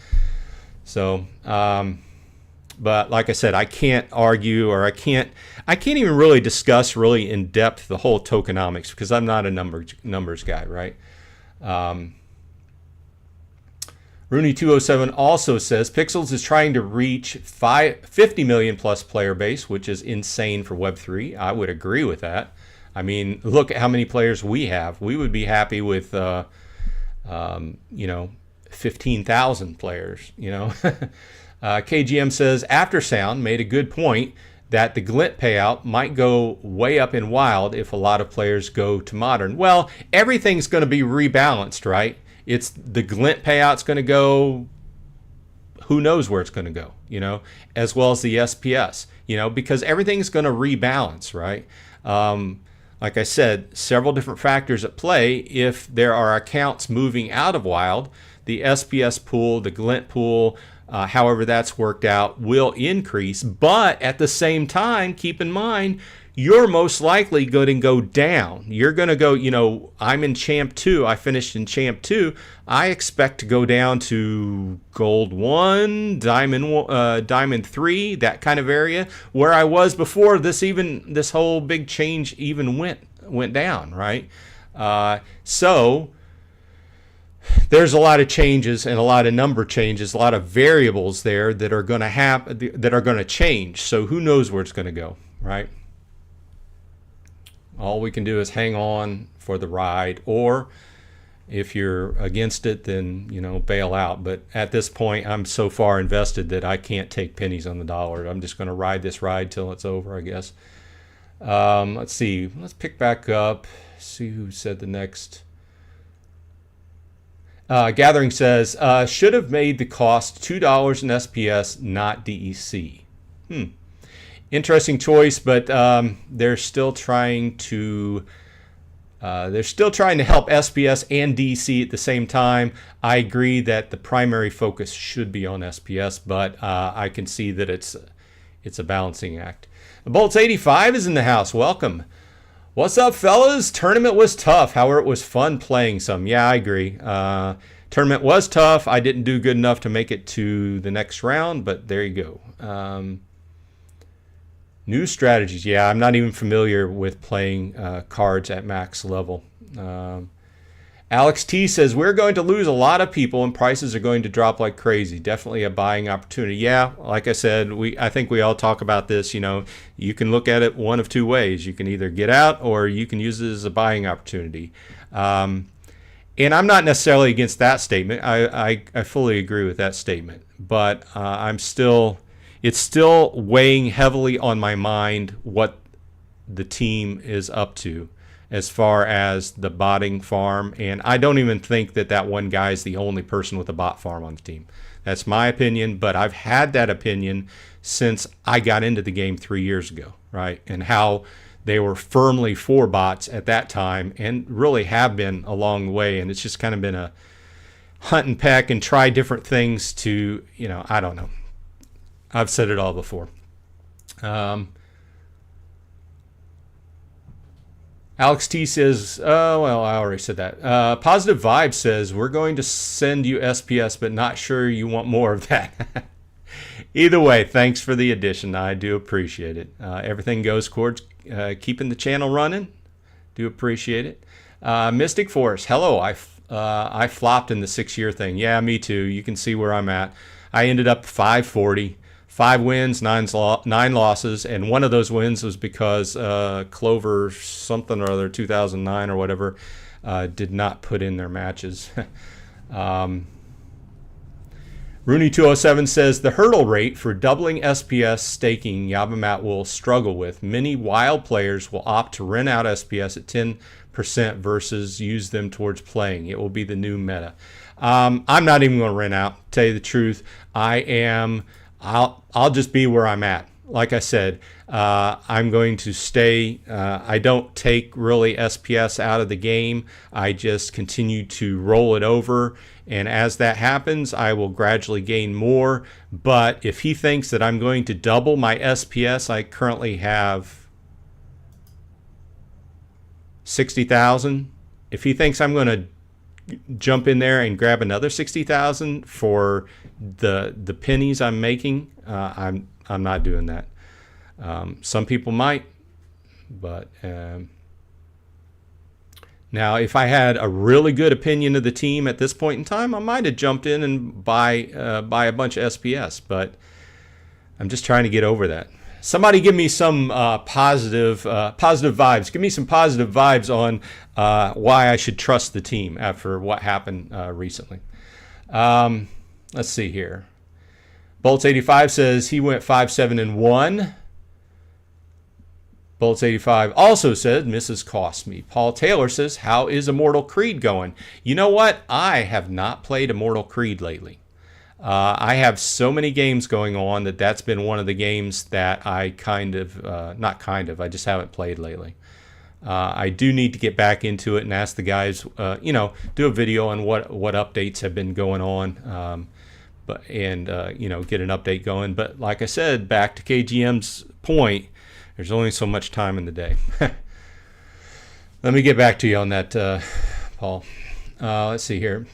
So, but like I said, I can't argue, or I can't even really discuss really in depth the whole tokenomics, because I'm not a numbers guy, right? Rooney207 also says Pixels is trying to reach 50 million plus player base, which is insane for Web3. I would agree with that. I mean, look at how many players we have. We would be happy with, 15,000 players, KGM says Aftersound made a good point that the glint payout might go way up in wild if a lot of players go to modern. Well, everything's going to be rebalanced, right? It's the glint payout's going to go, who knows where it's going to go, as well as the SPS, because everything's going to rebalance, right? Like I said, several different factors at play. If there are accounts moving out of Wild, the SPS pool, the glint pool, however that's worked out, will increase. But at the same time, keep in mind, you're most likely going to go down. You're going to go, I'm in Champ 2. I finished in Champ 2. I expect to go down to Gold 1, Diamond 3, that kind of area, where I was before this whole big change even went down, right? So there's a lot of changes and a lot of number changes, a lot of variables there that are going to happen, that are going to change. So who knows where it's going to go, right? All we can do is hang on for the ride, or if you're against it, then bail out. But at this point, I'm so far invested that I can't take pennies on the dollar. I'm just going to ride this ride till it's over, I guess. Let's see. Let's pick back up. See who said the next. Gathering says, should have made the cost $2 in SPS, not DEC. Interesting choice, but they're still trying to help SPS and DC at the same time. I agree that the primary focus should be on SPS, but I can see that it's a balancing act. The Bolts 85 is in the house. Welcome. What's up, fellas? Tournament was tough. However, it was fun playing some. Yeah, I agree. Tournament was tough. I didn't do good enough to make it to the next round, but there you go. New strategies. Yeah, I'm not even familiar with playing cards at max level. Alex T says, we're going to lose a lot of people and prices are going to drop like crazy. Definitely a buying opportunity. Yeah, like I said, I think we all talk about this. You can look at it one of two ways. You can either get out or you can use it as a buying opportunity. And I'm not necessarily against that statement. I fully agree with that statement. But it's still weighing heavily on my mind what the team is up to as far as the botting farm. And I don't even think that one guy is the only person with a bot farm on the team. That's my opinion, but I've had that opinion since I got into the game 3 years ago, right? And how they were firmly for bots at that time and really have been along the way. And it's just kind of been a hunt and peck and try different things to, I don't know. I've said it all before. Alex T says, oh, well, I already said that. Positive Vibe says, we're going to send you SPS, but not sure you want more of that. Either way, thanks for the addition. I do appreciate it. Everything goes towards keeping the channel running. Do appreciate it. Mystic Force, hello. I flopped in the 6-year thing. Yeah, me too. You can see where I'm at. I ended up 540. 5 wins, 9 losses, and one of those wins was because Clover something or other, 2009 or whatever, did not put in their matches. Rooney207 says, the hurdle rate for doubling SPS staking Yabamat will struggle with. Many wild players will opt to rent out SPS at 10% versus use them towards playing. It will be the new meta. I'm not even going to rent out, to tell you the truth. I'll just be where I'm at. Like I said, I'm going to stay. I don't take really SPS out of the game. I just continue to roll it over. And as that happens, I will gradually gain more. But if he thinks that I'm going to double my SPS, I currently have 60,000. If he thinks I'm going to jump in there and grab another 60,000 for the pennies I'm making, I'm not doing that. Some people might, but now if I had a really good opinion of the team at this point in time, I might have jumped in and buy a bunch of SPS, but I'm just trying to get over that. Somebody give me some positive vibes. Give me some positive vibes on why I should trust the team after what happened recently. Let's see here. Bolts85 says he went 5-7-1. Bullets85 also said, Mrs. Cost Me. Paul Taylor says, how is Immortal Creed going? You know what? I have not played Immortal Creed lately. I have so many games going on that's been one of the games that I I just haven't played lately. I do need to get back into it and ask the guys, do a video on what updates have been going on, get an update going. But like I said, back to KGM's point, there's only so much time in the day. Let me get back to you on that, Paul. Let's see here.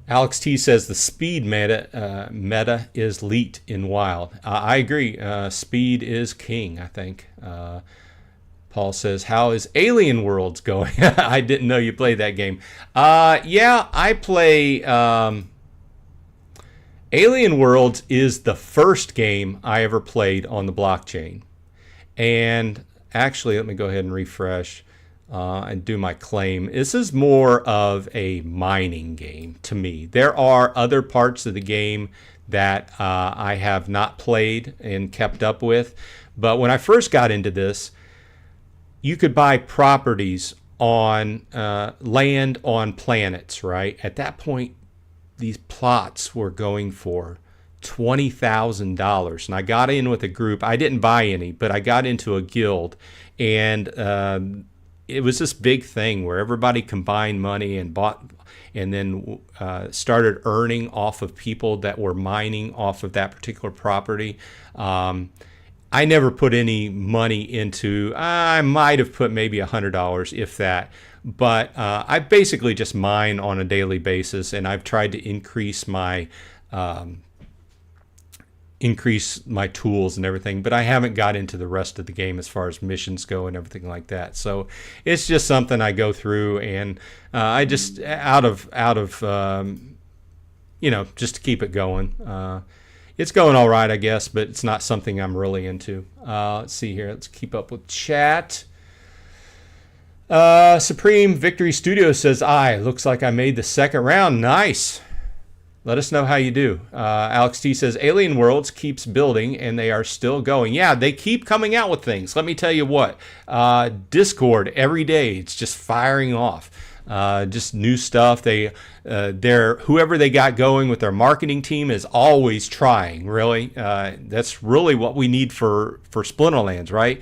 Alex T says the speed meta is leaked in Wild. I agree. Speed is king, I think. Paul says, how is Alien Worlds going? I didn't know you played that game. Yeah, I play... Alien Worlds is the first game I ever played on the blockchain. And actually, let me go ahead and refresh and do my claim. This is more of a mining game to me. There are other parts of the game that I have not played and kept up with. But when I first got into this, you could buy properties on land on planets, right? At that point, these plots were going for $20,000. And I got in with a group. I didn't buy any, but I got into a guild. And it was this big thing where everybody combined money and bought and then started earning off of people that were mining off of that particular property. I never put any money into, I might have put maybe $100, if that. But I basically just mine on a daily basis, and I've tried to increase my tools and everything, but I haven't got into the rest of the game as far as missions go and everything like that. So it's just something I go through, and I just just to keep it going. It's going all right, I guess, but it's not something I'm really into. Let's see here. Let's keep up with chat. Supreme Victory Studio says, looks like I made the second round. Nice. Let us know how you do. Alex T says, Alien Worlds keeps building, and they are still going. Yeah, they keep coming out with things. Let me tell you what. Discord, every day, it's just firing off. Just new stuff. Whoever they got going with their marketing team is always trying, really. That's really what we need for Splinterlands, right?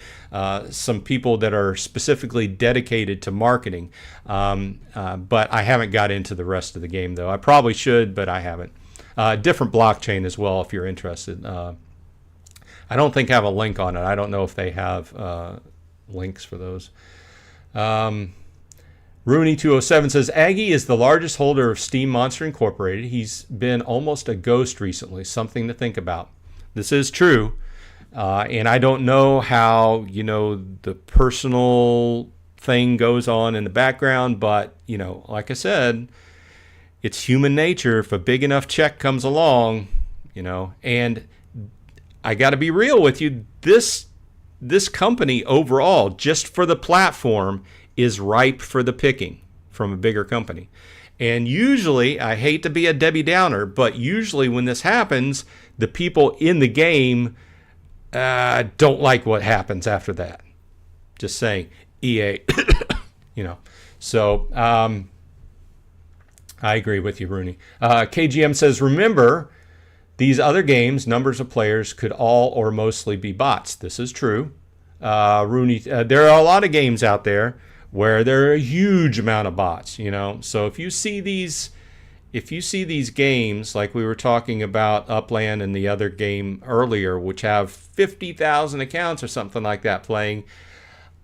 Some people that are specifically dedicated to marketing. But I haven't got into the rest of the game, though. I probably should, but I haven't. Different blockchain as well, if you're interested. I don't think I have a link on it. I don't know if they have links for those. Rooney207 says, Aggie is the largest holder of Steam Monster Incorporated. He's been almost a ghost recently. Something to think about. This is true. And I don't know how, the personal thing goes on in the background. But, like I said, it's human nature. If a big enough check comes along, and I got to be real with you. This company overall, just for the platform, is ripe for the picking from a bigger company. And usually, I hate to be a Debbie Downer, but usually when this happens, the people in the game don't like what happens after that. Just saying, EA, So, I agree with you, Rooney. KGM says, remember, these other games, numbers of players could all or mostly be bots. This is true. Rooney, there are a lot of games out there where there are a huge amount of bots, So if you see these games, like we were talking about Upland and the other game earlier, which have 50,000 accounts or something like that playing,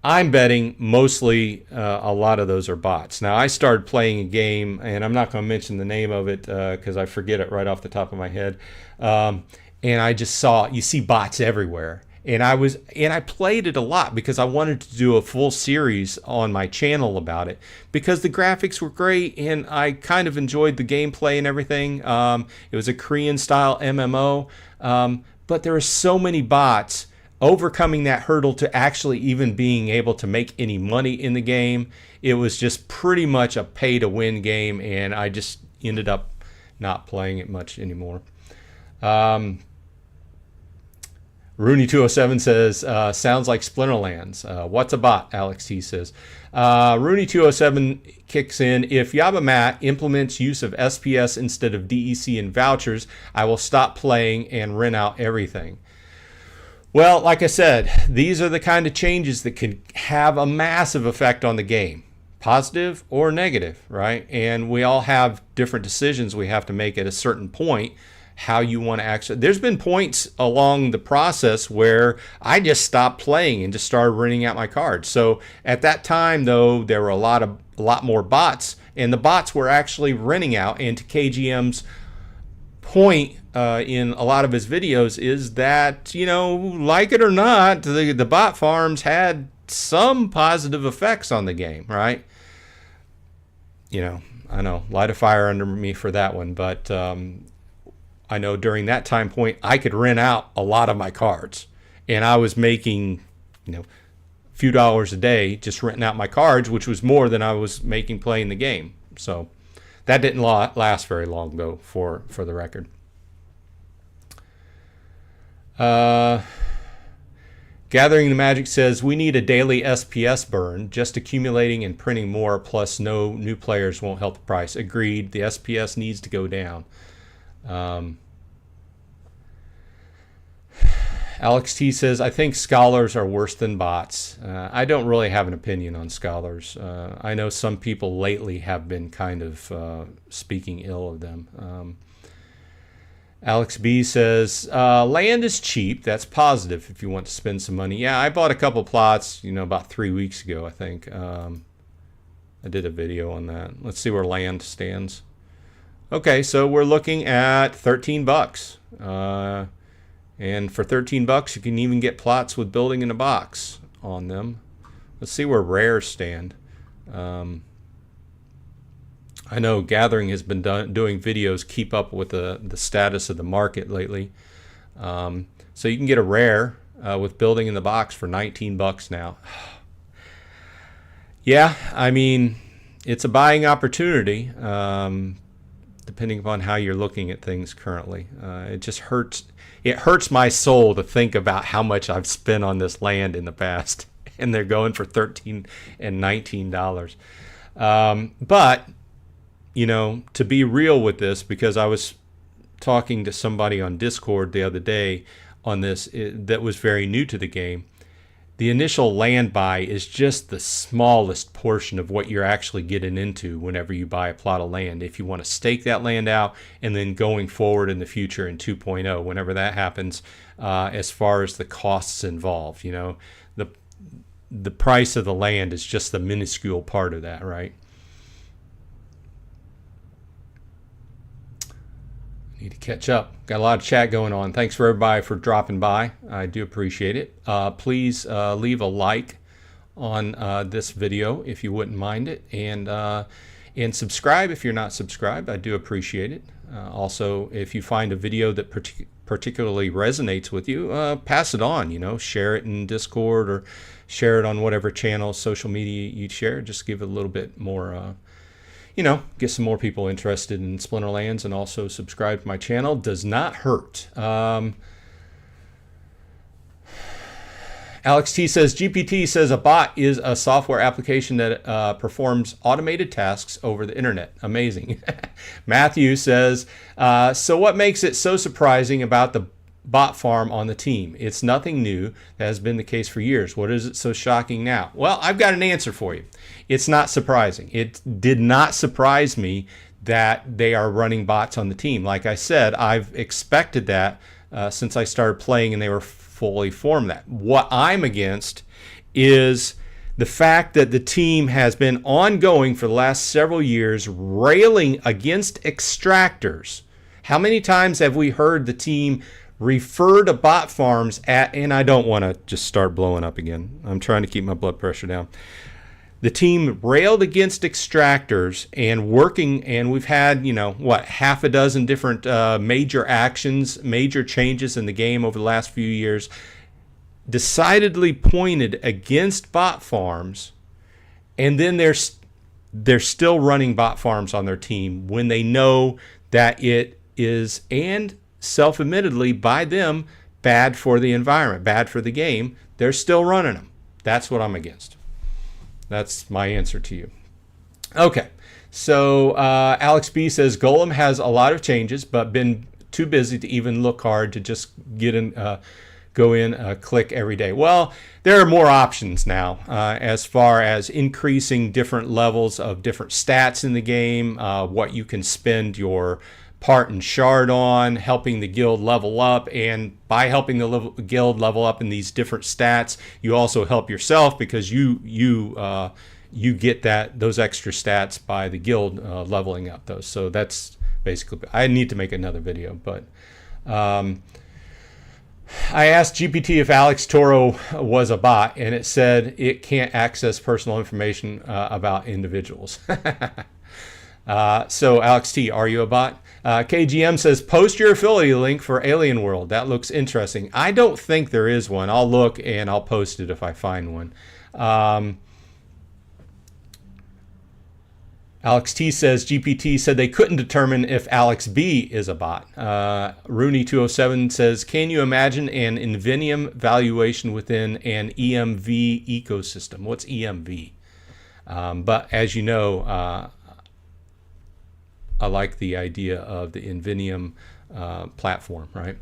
I'm betting mostly a lot of those are bots. Now, I started playing a game, and I'm not going to mention the name of it because I forget it right off the top of my head. And I just you see bots everywhere. And I played it a lot because I wanted to do a full series on my channel about it because the graphics were great and I kind of enjoyed the gameplay and everything. It was a Korean style MMO, but there are so many bots. Overcoming that hurdle to actually even being able to make any money in the game, it was just pretty much a pay to win game, and I just ended up not playing it much anymore. Rooney207 says, sounds like Splinterlands. What's a bot? Alex T says. Rooney207 kicks in. If Yabamat implements use of SPS instead of DEC and vouchers, I will stop playing and rent out everything. Well, like I said, these are the kind of changes that can have a massive effect on the game, positive or negative, right? And we all have different decisions we have to make at a certain point, how you want to actually. There's been points along the process where I just stopped playing and just started renting out my cards. So at that time, though, there were a lot more bots, and the bots were actually renting out. And to KGM's point in a lot of his videos is that, like it or not, the bot farms had some positive effects on the game, right? I know, light a fire under me for that one, but I know during that time point, I could rent out a lot of my cards, and I was making, a few dollars a day just renting out my cards, which was more than I was making playing the game. So that didn't last very long, though, for the record. Gathering the Magic says, we need a daily SPS burn. Just accumulating and printing more plus no new players won't help the price. Agreed. The SPS needs to go down. Alex T says, I think scholars are worse than bots. I don't really have an opinion on scholars. I know some people lately have been kind of speaking ill of them. Alex B says, land is cheap. That's positive if you want to spend some money. Yeah, I bought a couple plots, about 3 weeks ago, I think. I did a video on that. Let's see where land stands. Okay, so we're looking at $13. And for $13, you can even get plots with building in a box on them. Let's see where rares stand. I know Gathering has been doing videos, keep up with the status of the market lately. So you can get a rare with building in the box for $19 now. Yeah, I mean, it's a buying opportunity, depending upon how you're looking at things currently. It just hurts. It hurts my soul to think about how much I've spent on this land in the past, and they're going for $13 and $19. But to be real with this, because I was talking to somebody on Discord the other day on this that was very new to the game, the initial land buy is just the smallest portion of what you're actually getting into whenever you buy a plot of land. If you want to stake that land out and then going forward in the future in 2.0, whenever that happens, as far as the costs involved, the price of the land is just the minuscule part of that, right? Need to catch up. Got a lot of chat going on. Thanks for everybody for dropping by. I do appreciate it. Please leave a like on this video if you wouldn't mind it, and subscribe if you're not subscribed. I do appreciate it. Also, if you find a video that particularly resonates with you, pass it on. Share it in Discord or share it on whatever channel, social media you share. Just give it a little bit more. Get some more people interested in Splinterlands, and also subscribe to my channel. Does not hurt. Alex T says, GPT says a bot is a software application that performs automated tasks over the internet. Amazing. Matthew says, so what makes it so surprising about the bot farm on the team? It's nothing new. That has been the case for years. What is it so shocking now? Well, I've got an answer for you. It's not surprising. It did not surprise me that they are running bots on the team. Like I said, I've expected that since I started playing and they were fully formed that. What I'm against is the fact that the team has been ongoing for the last several years railing against extractors. How many times have we heard the team refer to bot farms and I don't want to just start blowing up again. I'm trying to keep my blood pressure down. The team railed against extractors and working, and we've had, half a dozen different major actions, major changes in the game over the last few years, decidedly pointed against bot farms, and then they're still running bot farms on their team when they know that it is, and self-admittedly by them, bad for the environment, bad for the game, they're still running them. That's what I'm against. That's my answer to you. Okay, so Alex B says Golem has a lot of changes, but been too busy to even look hard to just get in, go in, click every day. Well, there are more options now as far as increasing different levels of different stats in the game, what you can spend your part and shard on, helping the guild level up, and by helping the guild level up in these different stats, you also help yourself because you get those extra stats by the guild leveling up those. So that's basically, I need to make another video, but I asked GPT if Alex Toro was a bot, and it said it can't access personal information about individuals. So Alex T, are you a bot? KGM says, post your affiliate link for Alien World. That looks interesting. I don't think there is one. I'll look and I'll post it if I find one. Alex T says, GPT said they couldn't determine if Alex B is a bot. Rooney207 says, can you imagine an Invenium valuation within an EMV ecosystem? What's EMV? But as you know, I like the idea of the Invenium platform, right?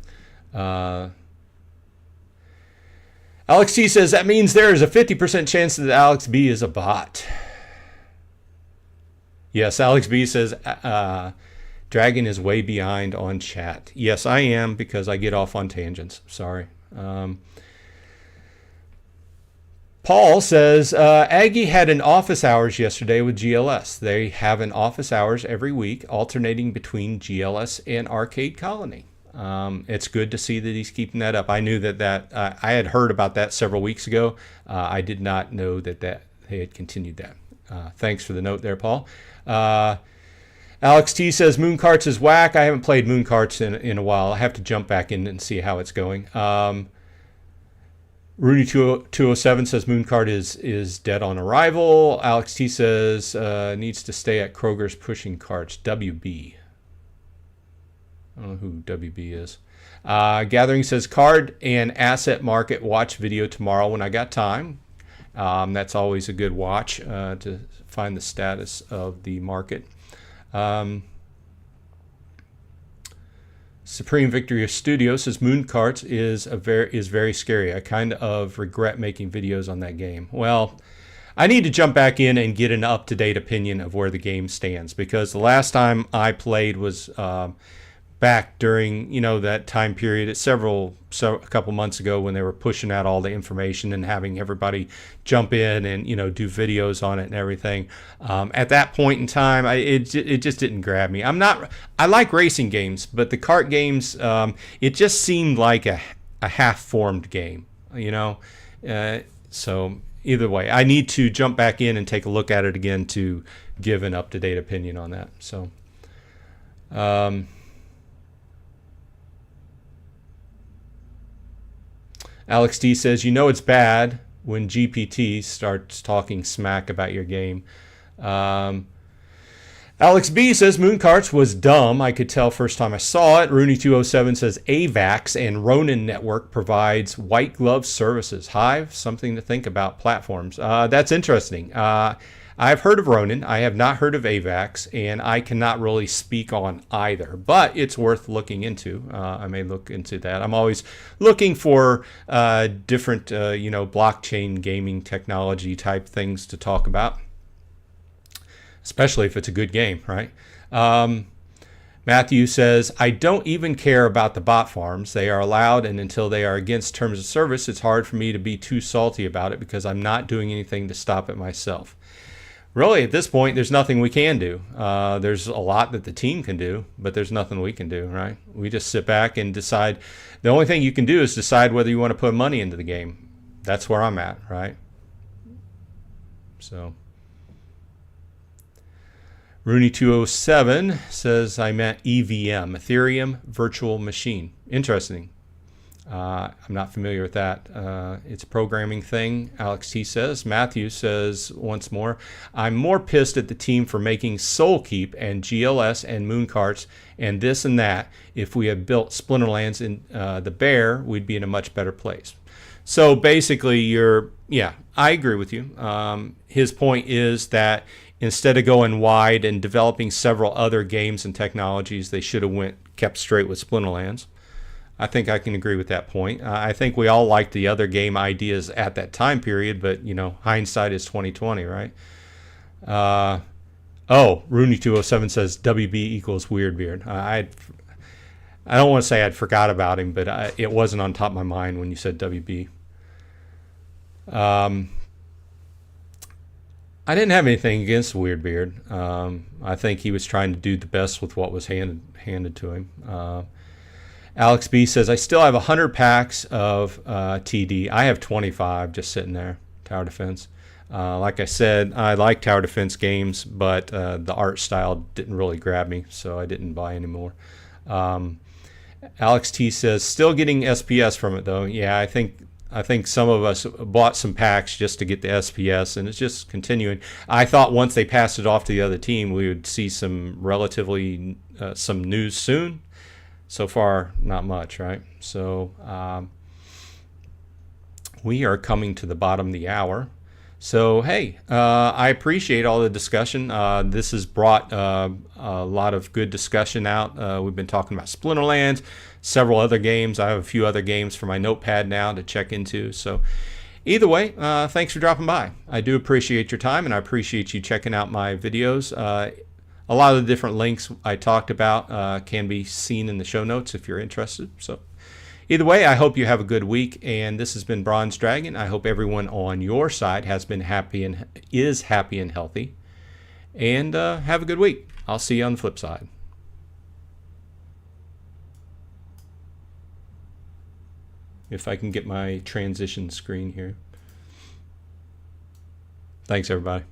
Alex T says, that means there is a 50% chance that Alex B is a bot. Yes, Alex B says, Dragon is way behind on chat. Yes, I am, because I get off on tangents. Sorry. Paul says, Aggie had an office hours yesterday with GLS. They have an office hours every week, alternating between GLS and Arcade Colony. It's good to see that he's keeping that up. I knew that I had heard about that several weeks ago. I did not know that they had continued that. Thanks for the note there, Paul. Alex T says Mooncarts is whack. I haven't played Mooncarts in a while. I have to jump back in and see how it's going. Rooney207 says Mooncart is dead on arrival. Alex T says needs to stay at Kroger's pushing carts. WB. I don't know who WB is. Gathering says card and asset market watch video tomorrow when I got time. That's always a good watch to find the status of the market. Supreme Victory Studio says Mooncarts is very scary. I kind of regret making videos on that game. Well, I need to jump back in and get an up-to-date opinion of where the game stands, because the last time I played was back during that time period. It's a couple months ago when they were pushing out all the information and having everybody jump in and do videos on it and everything. At that point in time, it just didn't grab me. I like racing games, but the kart games, it just seemed like a half-formed game, so either way, I need to jump back in and take a look at it again to give an up-to-date opinion on that. So Alex D says, it's bad when GPT starts talking smack about your game. Alex B says, Mooncarts was dumb. I could tell first time I saw it. Rooney207 says, AVAX and Ronin Network provides white glove services. Hive, something to think about platforms. That's interesting. I've heard of Ronin. I have not heard of AVAX, and I cannot really speak on either, but it's worth looking into. I may look into that. I'm always looking for different, blockchain gaming technology type things to talk about, especially if it's a good game, right? Matthew says, I don't even care about the bot farms. They are allowed, and until they are against terms of service, it's hard for me to be too salty about it because I'm not doing anything to stop it myself. Really, at this point, there's nothing we can do. There's a lot that the team can do, but there's nothing we can do, right? We just sit back and decide. The only thing you can do is decide whether you want to put money into the game. That's where I'm at, right? So, Rooney207 says I meant EVM, Ethereum Virtual Machine. Interesting. I'm not familiar with that. It's a programming thing. Alex T says. Matthew says once more, I'm more pissed at the team for making Soul Keep and GLS and Moon Carts and this and that. If we had built Splinterlands in the Bear, we'd be in a much better place. So basically, I agree with you. His point is that instead of going wide and developing several other games and technologies, they should have kept straight with Splinterlands. I think I can agree with that point. I think we all liked the other game ideas at that time period, but hindsight is 2020, right? Rooney207 says WB equals Weirdbeard. I don't want to say I'd forgot about him, but it wasn't on top of my mind when you said WB. I didn't have anything against Weirdbeard. I think he was trying to do the best with what was handed to him. Alex B says, I still have 100 packs of TD. I have 25 just sitting there, Tower Defense. Like I said, I like Tower Defense games, but the art style didn't really grab me, so I didn't buy any more. Alex T says, still getting SPS from it, though. Yeah, I think some of us bought some packs just to get the SPS, and it's just continuing. I thought once they passed it off to the other team, we would see some relatively some news soon. So far, not much, right? So we are coming to the bottom of the hour. So, hey, I appreciate all the discussion. This has brought a lot of good discussion out. We've been talking about Splinterlands, several other games. I have a few other games for my notepad now to check into. So either way, thanks for dropping by. I do appreciate your time, and I appreciate you checking out my videos. A lot of the different links I talked about can be seen in the show notes if you're interested. So either way, I hope you have a good week. And this has been Bronze Dragon. I hope everyone on your side has been happy and is happy and healthy. And have a good week. I'll see you on the flip side. If I can get my transition screen here. Thanks, everybody.